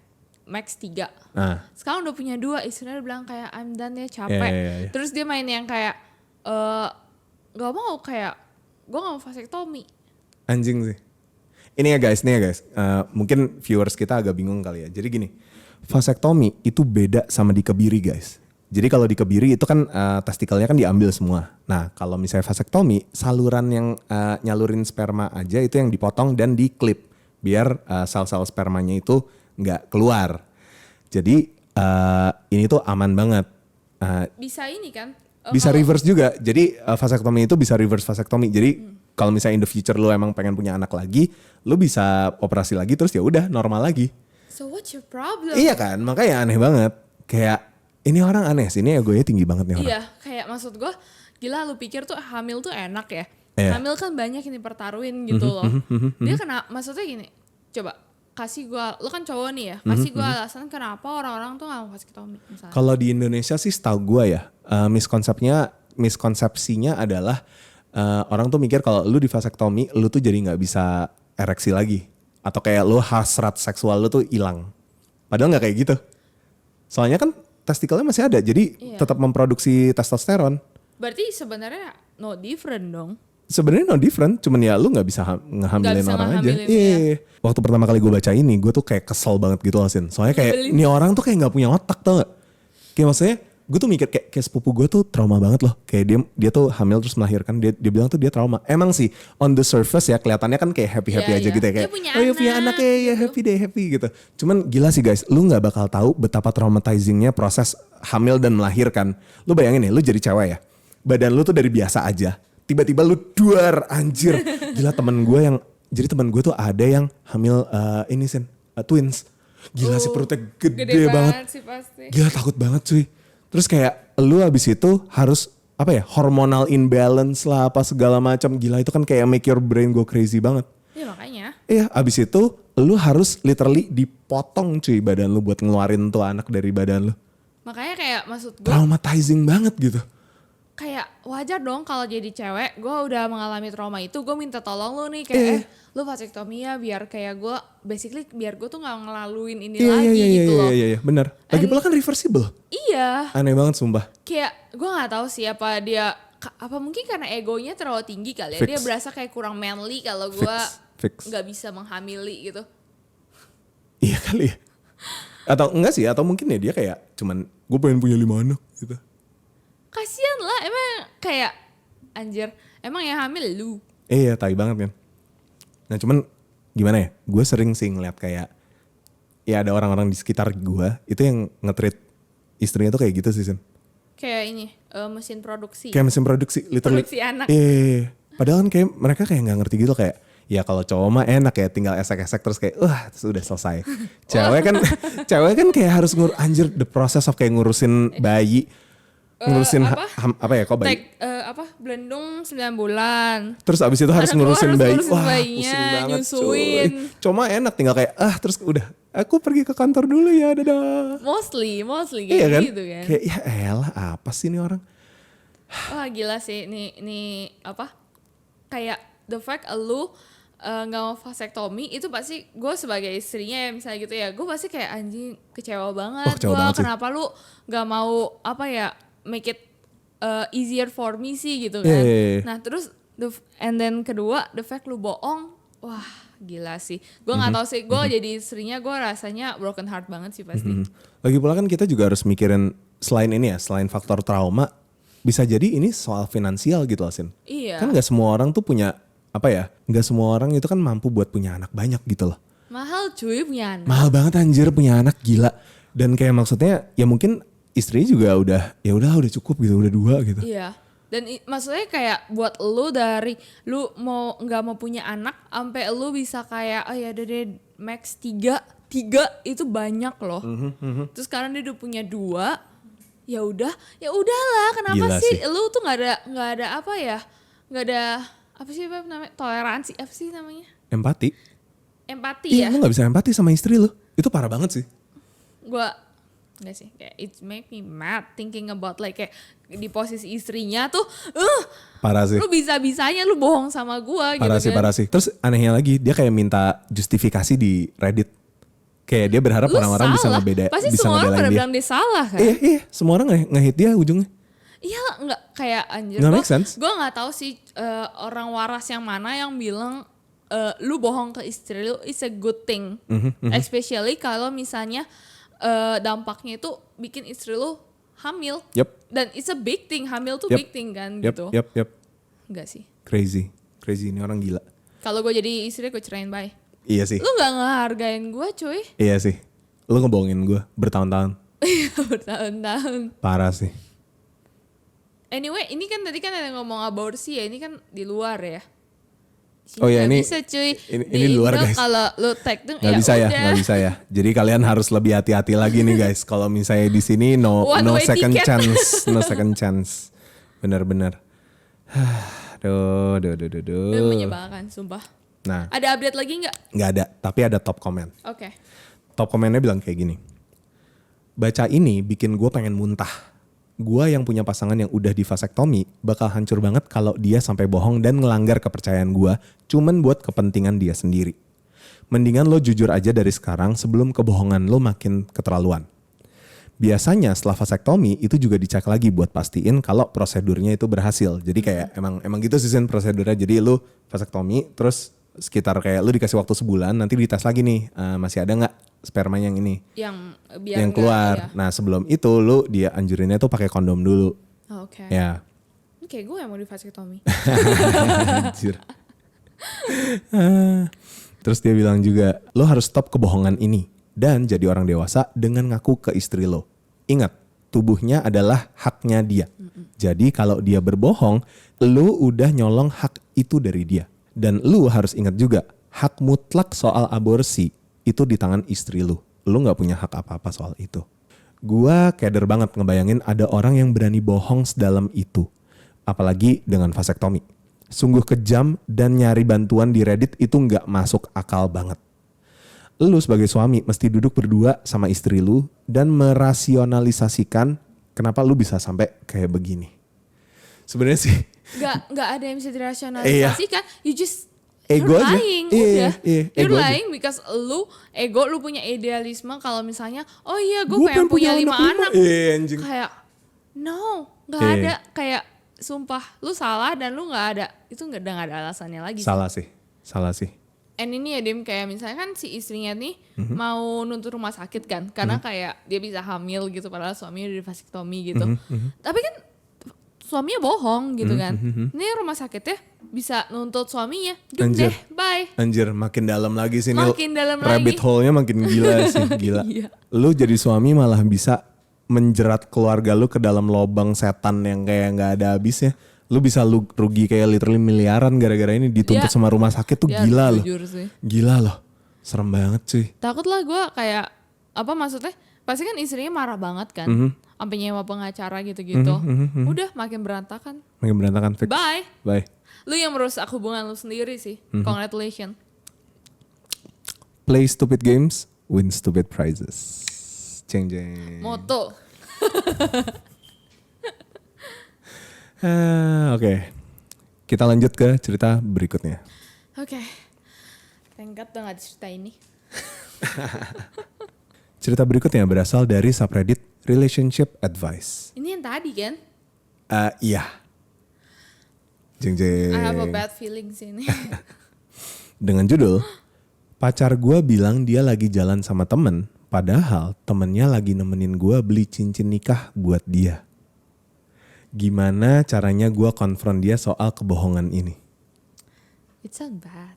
max 3. Sekarang udah punya 2. Istrinya udah bilang kayak I'm done ya capek. Yeah. Terus dia main yang kayak gak mau kayak gue gak mau vasektomi. Anjing sih. Ini ya guys. Mungkin viewers kita agak bingung kali ya. Jadi gini, vasektomi itu beda sama dikebiri guys. Jadi kalau dikebiri itu kan testikelnya kan diambil semua. Nah kalau misalnya vasektomi, saluran yang nyalurin sperma aja itu yang dipotong dan diklip. Biar sel-sel spermanya itu gak keluar. Jadi ini tuh aman banget. Bisa ini kan? Bisa reverse juga. Jadi vasektomi itu bisa reverse vasektomi. Jadi kalau misalnya in the future lu emang pengen punya anak lagi, lu bisa operasi lagi terus ya udah normal lagi. So what's your problem? Iya kan, makanya aneh banget. Kayak ini orang aneh sih, ini egonya tinggi banget nih orang. Iya, kayak maksud gue, gila lu pikir tuh hamil tuh enak ya? Yeah. Hamil kan banyak yang dipertaruhin gitu loh. Dia maksudnya gini, coba kasih gue, lu kan cowok nih ya, kasih gue alasan kenapa orang-orang tuh gak mau vasektomi misalnya. Kalau di Indonesia sih setahu gue ya, miskonsepsinya adalah orang tuh mikir kalau lu di vasektomi, lu tuh jadi gak bisa ereksi lagi. Atau kayak lu hasrat seksual lu tuh hilang. Padahal gak kayak gitu. Soalnya kan testikelnya masih ada, jadi tetap memproduksi testosteron. Berarti sebenarnya no different dong. Sebenarnya no different, cuman ya lu nggak bisa ngehamilin orang aja. Iya. Waktu pertama kali gue baca ini, gue tuh kayak kesel banget gitu loh Sin. Soalnya kayak ini orang tuh kayak nggak punya otak tau gak? Kayak maksudnya gue tuh mikir kayak sepupu gue tuh trauma banget loh. Kayak dia tuh hamil terus melahirkan, dia bilang tuh dia trauma. Emang sih on the surface ya kelihatannya kan kayak happy aja gitu ya. Kayak dia punya anak ya happy gitu. Cuman gila sih guys, lu nggak bakal tahu betapa traumatizingnya proses hamil dan melahirkan. Lu bayangin nih, lu jadi cewek ya. Badan lu tuh dari biasa aja. Tiba-tiba lu duar anjir. Gila temen gue tuh ada yang hamil twins. Gila sih perutnya gede banget. Sih pasti. Gila takut banget cuy. Terus kayak lu abis itu harus hormonal imbalance lah apa segala macam. Gila itu kan kayak make your brain go crazy banget. Iya makanya. Iya abis itu lu harus literally dipotong cuy badan lu buat ngeluarin tuh anak dari badan lu. Makanya kayak maksud gue Traumatizing banget gitu. kayak wajar dong kalau jadi cewek, gue udah mengalami trauma itu, gue minta tolong lu nih kayak lu vasektomi ya biar kayak gue basically biar gue tuh nggak ngelaluin ini lagi gitu loh. Iya, benar. Lagi pula kan reversible. Iya. Aneh banget sumpah. Kayak gue nggak tahu sih apa dia apa mungkin karena egonya terlalu tinggi kali ya. Fix. Dia berasa kayak kurang manly kalau gue Fix. nggak bisa menghamili gitu. Iya kali ya. Atau enggak sih, atau mungkin ya dia kayak cuman gue pengen punya 5 anak gitu. Kasian lah emang kayak anjir emang yang hamil lu. Iya tai banget kan. Nah cuman gimana ya, gue sering sih ngeliat kayak ya ada orang-orang di sekitar gue itu yang nge-treat istrinya tuh kayak gitu sih Sin. Kayak ini mesin produksi. Kayak mesin produksi literally. Produksi anak. Iya. Padahal kan kayak mereka kayak gak ngerti gitu kayak ya kalau cowok mah enak ya tinggal esek-esek terus kayak terus udah selesai. Cewek kan kayak harus anjir the process of kayak ngurusin bayi. Ngurusin apa ya kok bayi? Belendung 9 bulan. Terus abis itu harus ngurusin bayi. Ngurusin Wah bayinya, pusing banget nyusuin. cuy. Cuma enak tinggal kayak terus udah aku pergi ke kantor dulu ya dadah. Mostly kayak Iya kan? gitu kan. Kayak ya elah apa sih ini orang. Wah gila sih nih apa kayak the fact lu nggak mau vasektomi itu pasti gue sebagai istrinya ya misalnya gitu ya gue pasti kayak anjing kecewa banget kecewa gue banget sih. kenapa lu nggak mau apa ya make it easier for me sih gitu kan. Yeah. Nah terus and then kedua the fact lu bohong wah gila sih gue nggak tahu sih gue jadi istrinya gue rasanya broken heart banget sih pasti. Lagi pula kan kita juga harus mikirin selain ini ya selain faktor trauma bisa jadi ini soal finansial gitu loh Sin. Iya. Kan gak semua orang tuh punya apa ya, gak semua orang itu kan mampu buat punya anak banyak gitu loh. Mahal cuy punya anak. Mahal banget anjir punya anak gila. Dan kayak maksudnya ya mungkin istrinya juga udah cukup gitu, udah 2 gitu. Iya. Dan maksudnya kayak buat lu dari lu mau nggak mau punya anak sampai lu bisa kayak oh ya udah deh max 3 itu banyak loh. Terus sekarang dia udah punya 2 ya udahlah kenapa Gila sih sih. lu tuh nggak ada apa ya nggak ada apa sih apa namanya toleransi apa sih namanya Empati. empati ya. Lu gak bisa empati sama istri lu. Itu parah banget sih. Gua enggak sih kayak it make me mad thinking about like kayak di posisi istrinya tuh Parah sih. lu bisa-bisanya lu bohong sama gua gitu kan. Parah sih. Terus anehnya lagi dia kayak minta justifikasi di Reddit. Kayak dia berharap Lu orang-orang bisa salah. ngebeda, Pasti bisa semua orang ngebelain pada dia. bilang dia salah kan. Iya, semua orang nge-hit dia ujungnya. Iya nggak kayak anjir. Nggak make sense. Gue nggak tahu sih orang waras yang mana yang bilang lu bohong ke istri lu is a good thing. Especially kalau misalnya dampaknya itu bikin istri lu hamil. Yep. Dan it's a big thing, hamil tuh Yep. big thing kan Yep. gitu. Enggak sih. Crazy ini orang gila. Kalau gue jadi istri gue cerain bye. Iya sih. Lu nggak ngehargain gue cuy. Iya sih. Lu ngebohongin gue bertahun-tahun. Bertahun-tahun. Parah sih. Anyway, ini kan tadi kan ada ngomong aborsi ya, ini kan di luar ya. Oh ya, Nggak ini bisa cuy. ini Di di luar Indo guys. kalau lu tag tuh Nggak bisa ya. Jadi kalian harus lebih hati-hati lagi nih guys. Kalau misalnya di sini no One way second ticket. chance, no second chance. Bener-bener. Duh. Itu menyebalkan, sumpah. Nah, Ada update lagi nggak? nggak ada. Tapi ada top komen. Oke. Top komennya bilang kayak gini. Baca ini bikin gue pengen muntah. Gue yang punya pasangan yang udah di vasektomi bakal hancur banget kalau dia sampai bohong dan ngelanggar kepercayaan gue cuman buat kepentingan dia sendiri. Mendingan lo jujur aja dari sekarang sebelum kebohongan lo makin keterlaluan. Biasanya setelah vasektomi itu juga dicek lagi buat pastiin kalau prosedurnya itu berhasil. Jadi kayak emang gitu sih Sin prosedurnya. Jadi lo vasektomi terus sekitar kayak lu dikasih waktu sebulan nanti dites lagi nih masih ada nggak sperma yang ini Yang biar yang nggak, keluar. ya. Nah sebelum itu lu dia anjurinnya tuh pakai kondom dulu. Oh, Oke. Ya. Ini kayak gue yang mau di vasektomi. Anjir. Terus dia bilang juga lo harus stop kebohongan ini dan jadi orang dewasa dengan ngaku ke istri lo. Ingat tubuhnya adalah haknya dia. Jadi kalau dia berbohong lu udah nyolong hak itu dari dia. Dan lu harus ingat juga, hak mutlak soal aborsi itu di tangan istri lu. Lu gak punya hak apa-apa soal itu. Gua keder banget ngebayangin ada orang yang berani bohong sedalam itu. Apalagi dengan vasektomi. Sungguh kejam dan nyari bantuan di Reddit itu gak masuk akal banget. Lu sebagai suami mesti duduk berdua sama istri lu dan merasionalisasikan kenapa lu bisa sampai kayak begini. Sebenarnya sih Nggak ada yang bisa dirasionalisasikan. You just ego you're aja. lying. Iya, Udah. iya, You're ego aja. lying because lu punya idealisme kalau misalnya oh iya gue Gua pengen punya 5 anak. Anjing. Kayak no, nggak Iya. ada. Kayak sumpah lu salah dan lu nggak ada. Itu nggak ada alasannya lagi. Salah sih. And ini ya Dim, kayak misalnya kan si istrinya nih mau nuntut rumah sakit kan. Karena kayak dia bisa hamil gitu padahal suaminya udah vasektomi gitu. Tapi kan suaminya bohong gitu kan. Ini rumah sakitnya bisa nuntut suaminya. Duk Anjir. deh, bye. Anjir, makin dalam lagi sih nih. Makin dalam Rabbit lagi. hole-nya makin gila sih, gila. Iya. Lu jadi suami malah bisa menjerat keluarga lu ke dalam lobang setan yang kayak nggak ada habisnya. Lu bisa rugi kayak literally miliaran gara-gara ini dituntut Ya. sama rumah sakit tuh Ya, gila loh. jujur sih. Gila loh. Serem banget cuy. Takut lah gue kayak apa maksudnya? Pasti kan istrinya marah banget kan. Sampai nyewa pengacara gitu-gitu. Udah makin berantakan. Makin berantakan fix. Bye. Bye. Lu yang merusak hubungan lu sendiri sih. Congratulations. Play stupid games, win stupid prizes. Jeng jeng. Moto. Oke. Kita lanjut ke cerita berikutnya. Oke. Thank God udah gak cerita ini. Cerita berikutnya berasal dari subreddit Relationship Advice. Ini yang tadi kan? Iya. Jeng jeng. I have a bad feeling sih ini. Dengan judul, pacar gue bilang dia lagi jalan sama temen, padahal temennya lagi nemenin gue beli cincin nikah buat dia. Gimana caranya gue konfront dia soal kebohongan ini? It sound bad.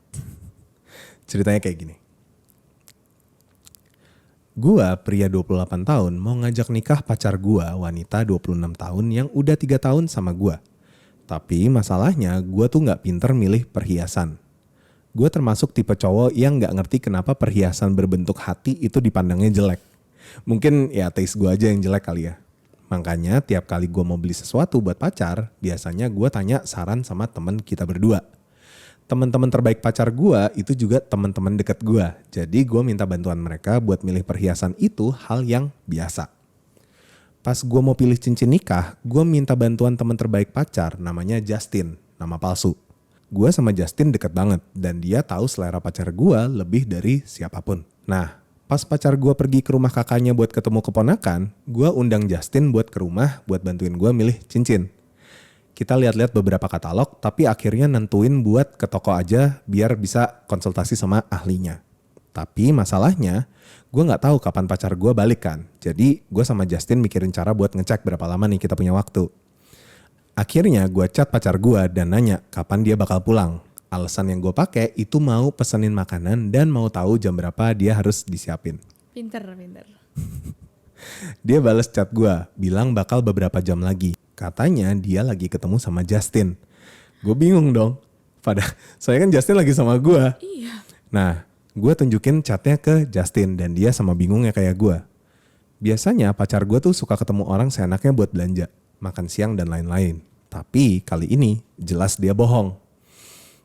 Ceritanya kayak gini. Gua pria 28 tahun mau ngajak nikah pacar gua wanita 26 tahun yang udah 3 tahun sama gua. Tapi masalahnya gua tuh gak pinter milih perhiasan. Gua termasuk tipe cowok yang gak ngerti kenapa perhiasan berbentuk hati itu dipandangnya jelek. Mungkin ya taste gua aja yang jelek kali ya. Makanya tiap kali gua mau beli sesuatu buat pacar, biasanya gua tanya saran sama temen kita berdua. Teman-teman terbaik pacar gue itu juga teman-teman dekat gue. Jadi gue minta bantuan mereka buat milih perhiasan itu hal yang biasa. Pas gue mau pilih cincin nikah, gue minta bantuan teman terbaik pacar namanya Justin, nama palsu. Gue sama Justin deket banget dan dia tahu selera pacar gue lebih dari siapapun. Nah, pas pacar gue pergi ke rumah kakaknya buat ketemu keponakan, gue undang Justin buat ke rumah buat bantuin gue milih cincin. Kita lihat-lihat beberapa katalog, tapi akhirnya nentuin buat ke toko aja biar bisa konsultasi sama ahlinya. Tapi masalahnya, gue gak tahu kapan pacar gue balik kan. Jadi gue sama Justin mikirin cara buat ngecek berapa lama nih kita punya waktu. Akhirnya gue chat pacar gue dan nanya kapan dia bakal pulang. Alasan yang gue pakai itu mau pesenin makanan dan mau tahu jam berapa dia harus disiapin. Pinter. Dia balas chat gue, bilang bakal beberapa jam lagi. Katanya dia lagi ketemu sama Justin. Gue bingung dong. Soalnya kan Justin lagi sama gue. Iya. Nah, gue tunjukin chatnya ke Justin dan dia sama bingungnya kayak gue. Biasanya pacar gue tuh suka ketemu orang seenaknya buat belanja, makan siang dan lain-lain. Tapi kali ini jelas dia bohong.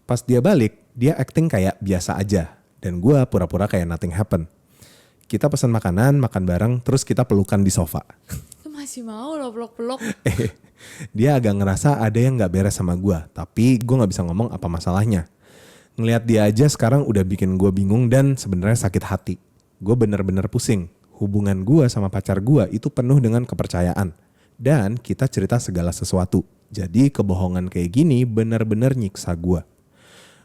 Pas dia balik, dia acting kayak biasa aja. Dan gue pura-pura kayak nothing happen. Kita pesan makanan, makan bareng, terus kita pelukan di sofa. Lu masih mau lo peluk-peluk. Dia agak ngerasa ada yang gak beres sama gue. Tapi gue gak bisa ngomong apa masalahnya. Ngelihat dia aja sekarang udah bikin gue bingung dan sebenarnya sakit hati. Gue bener-bener pusing. Hubungan gue sama pacar gue itu penuh dengan kepercayaan. Dan kita cerita segala sesuatu. Jadi kebohongan kayak gini bener-bener nyiksa gue.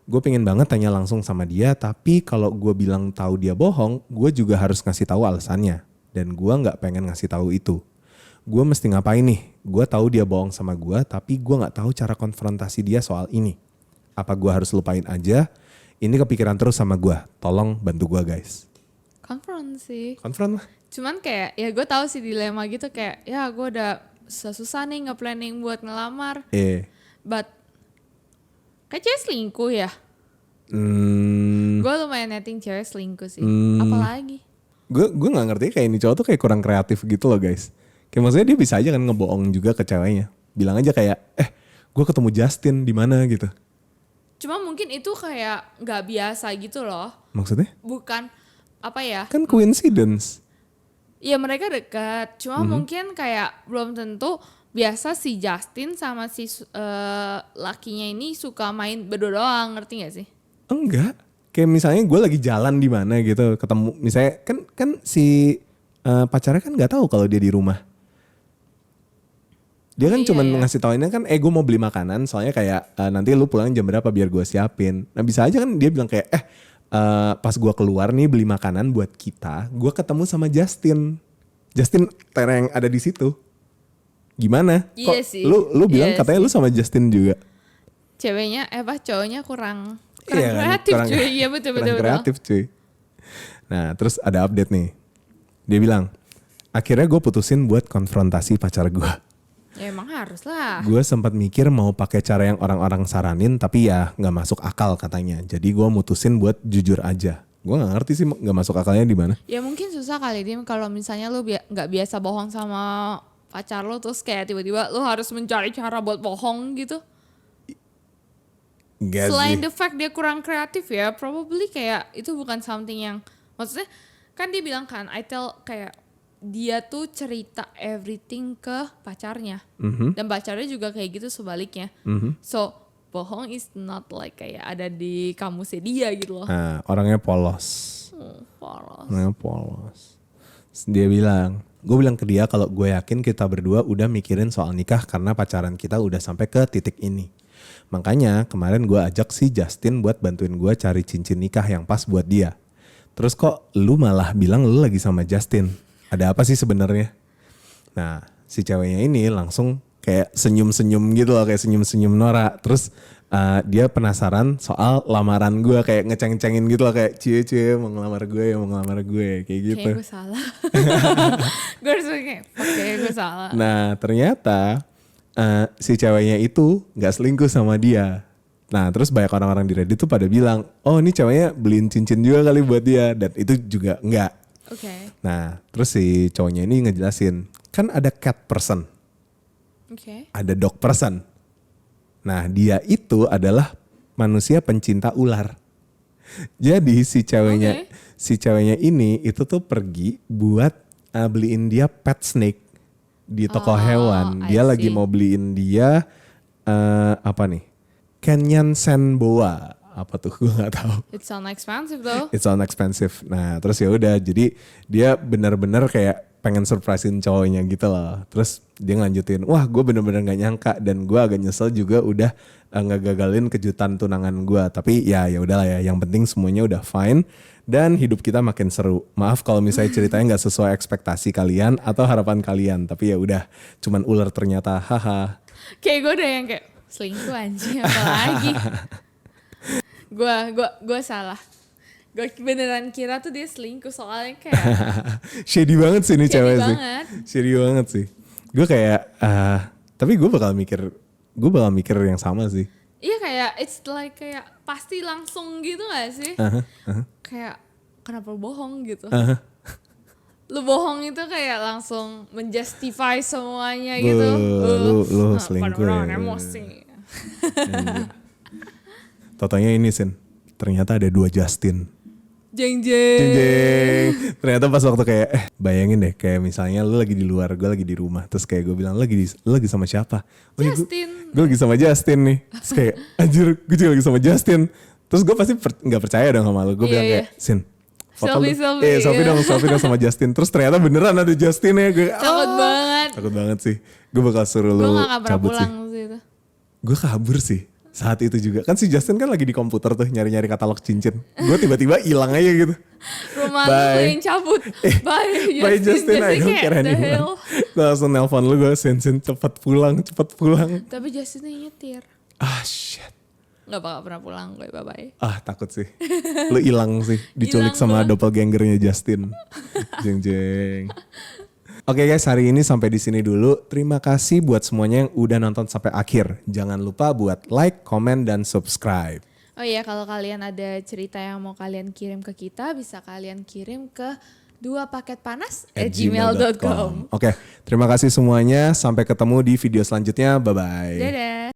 Gue pengen banget tanya langsung sama dia. Tapi kalau gue bilang tahu dia bohong, gue juga harus ngasih tahu alasannya. Dan gue gak pengen ngasih tahu itu. Gue mesti ngapain nih? Gue tahu dia bohong sama gue, tapi gue nggak tahu cara konfrontasi dia soal ini. Apa gue harus lupain aja? Ini kepikiran terus sama gue. Tolong bantu gue guys. Konfront sih. Konfront lah. Cuman kayak ya gue tahu sih dilema gitu kayak ya gue udah susah nih nge-planning buat ngelamar. But kayak cewek selingkuh ya. Gue lumayan netting cewek selingkuh sih. Apalagi? Gue nggak ngerti kayak ini cowok tuh kayak kurang kreatif gitu loh guys. Kayak maksudnya dia bisa aja kan ngebohong juga ke ceweknya. Bilang aja kayak, gue ketemu Justin di mana gitu. Cuma mungkin itu kayak nggak biasa gitu loh. Maksudnya? Bukan apa ya? Kan coincidence. Iya mereka dekat, cuma mungkin kayak belum tentu. Biasa si Justin sama si lakinya ini suka main berdua doang, ngerti gak sih? Enggak. Kayak misalnya gue lagi jalan di mana gitu, ketemu misalnya kan si pacarnya kan nggak tahu kalau dia di rumah. Dia kan Iya, cuman iya. ngasih tauinnya kan, gue mau beli makanan, soalnya kayak nanti lu pulang jam berapa biar gue siapin. Nah bisa aja kan dia bilang kayak pas gue keluar nih beli makanan buat kita, gue ketemu sama Justin. Justin tereng ada di situ. Gimana? Iya Kok sih. lu bilang Iya katanya sih. lu sama Justin juga? Cowoknya kurang Iya kan? kreatif Kurang- cuy. Iya betul. kurang kreatif cuy. Nah terus ada update nih. Dia bilang, akhirnya gue putusin buat konfrontasi pacar gue. Ya emang harus lah. Gue sempat mikir mau pakai cara yang orang-orang saranin, tapi ya nggak masuk akal katanya. Jadi gue mutusin buat jujur aja. Gue nggak ngerti sih nggak masuk akalnya di mana. Ya mungkin susah kali Dim kalau misalnya lu nggak biasa bohong sama pacar lu terus kayak tiba-tiba lu harus mencari cara buat bohong gitu. Gak Selain sih. the fact dia kurang kreatif ya, probably kayak itu bukan something yang maksudnya kan dia bilang kan I tell kayak dia tuh cerita everything ke pacarnya dan pacarnya juga kayak gitu sebaliknya. So bohong is not like kayak ada di kamusnya dia gitu loh. Nah, orangnya polos. Polos. Orangnya polos. Terus dia bilang, gue bilang ke dia kalau gue yakin kita berdua udah mikirin soal nikah karena pacaran kita udah sampai ke titik ini. Makanya kemarin gue ajak si Justin buat bantuin gue cari cincin nikah yang pas buat dia. Terus kok lu malah bilang lu lagi sama Justin? Ada apa sih sebenarnya? Nah si ceweknya ini langsung kayak senyum-senyum gitu loh, kayak senyum-senyum norak. Terus dia penasaran soal lamaran gue, kayak ngeceng-cengin gitu loh, kayak cie mau ngelamar gue, kayak gitu. Kayak gue salah. Gue harus kayak oke gue salah. Nah ternyata si ceweknya itu gak selingkuh sama dia. Nah terus banyak orang-orang di Reddit tuh pada bilang, oh ini ceweknya beliin cincin juga kali buat dia. Dan itu juga enggak. Oke. Nah terus si cowoknya ini ngejelasin, kan ada cat person, Oke. ada dog person. Nah dia itu adalah manusia pencinta ular. Jadi si ceweknya ini itu tuh pergi buat beliin dia pet snake di toko hewan. I Dia lagi see. mau beliin dia apa nih? Kenyan Senboa. Apa tuh? Gue nggak tahu. It sound expensive though. It's on expensive. Nah terus ya udah, jadi dia benar-benar kayak pengen surprisein cowoknya gitu loh. Terus dia ngelanjutin, wah gue bener-bener gak nyangka dan gue agak nyesel juga udah ngegagalin kejutan tunangan gue. Tapi ya udahlah ya, yang penting semuanya udah fine dan hidup kita makin seru. Maaf kalau misalnya ceritanya nggak sesuai ekspektasi kalian atau harapan kalian. Tapi ya udah, cuman ular ternyata, haha. Kayak gue udah yang kayak selingkuh anjing apa lagi. Gue salah. Gue beneran kira tuh dia selingkuh soalnya kayak Shady banget sih ini Shady cewek sih. banget. Shady banget sih. Gue kayak, tapi gue bakal mikir yang sama sih. iya kayak it's like kayak pasti langsung gitu gak sih? Kayak kenapa lu bohong gitu. Lu bohong itu kayak langsung menjustify semuanya gitu. Lu selingkuh ya. Bener-bener emosi. Totalnya ini Sin, ternyata ada 2 Justin. Jeng. Jeng. Ternyata pas waktu kayak bayangin deh, kayak misalnya lu lagi di luar, gue lagi di rumah, terus kayak gue bilang lu lagi sama siapa? Oh, iya, Justin. gue lagi sama Justin nih. Terus kayak anjir, gue juga lagi sama Justin. Terus gue pasti nggak percaya dong sama lu. Gue Iya, bilang kayak, iya. Sin, foto Selfie, lu. selfie, Selfie iya. dong sama Justin. Terus ternyata beneran ada Justin ya. Gue Takut banget. takut banget sih. Gue bakal suruh Gue lu gak akan pernah cabut sih. pulang sih itu. Gue kabur sih saat itu juga. Kan si Justin kan lagi di komputer tuh nyari-nyari katalog cincin. Gue tiba-tiba hilang aja gitu. Rumah Bye. lu yang cabut. Bye Bye Justin, I don't kayak, care the anymore. hell? Gue langsung nelpon lu, gue Sin cepet pulang. Tapi Justin yang nyetir. Ah shit. Gak bakal pernah pulang gue, bye-bye. Ah takut sih. Lu hilang sih, diculik Hilang sama gua. doppelgangernya Justin. Jeng. Oke guys, hari ini sampai di sini dulu. Terima kasih buat semuanya yang udah nonton sampai akhir. Jangan lupa buat like, comment, dan subscribe. Oh iya, kalau kalian ada cerita yang mau kalian kirim ke kita, bisa kalian kirim ke 2paketpanas@gmail.com. Oke, terima kasih semuanya. Sampai ketemu di video selanjutnya. Bye-bye. Dadah.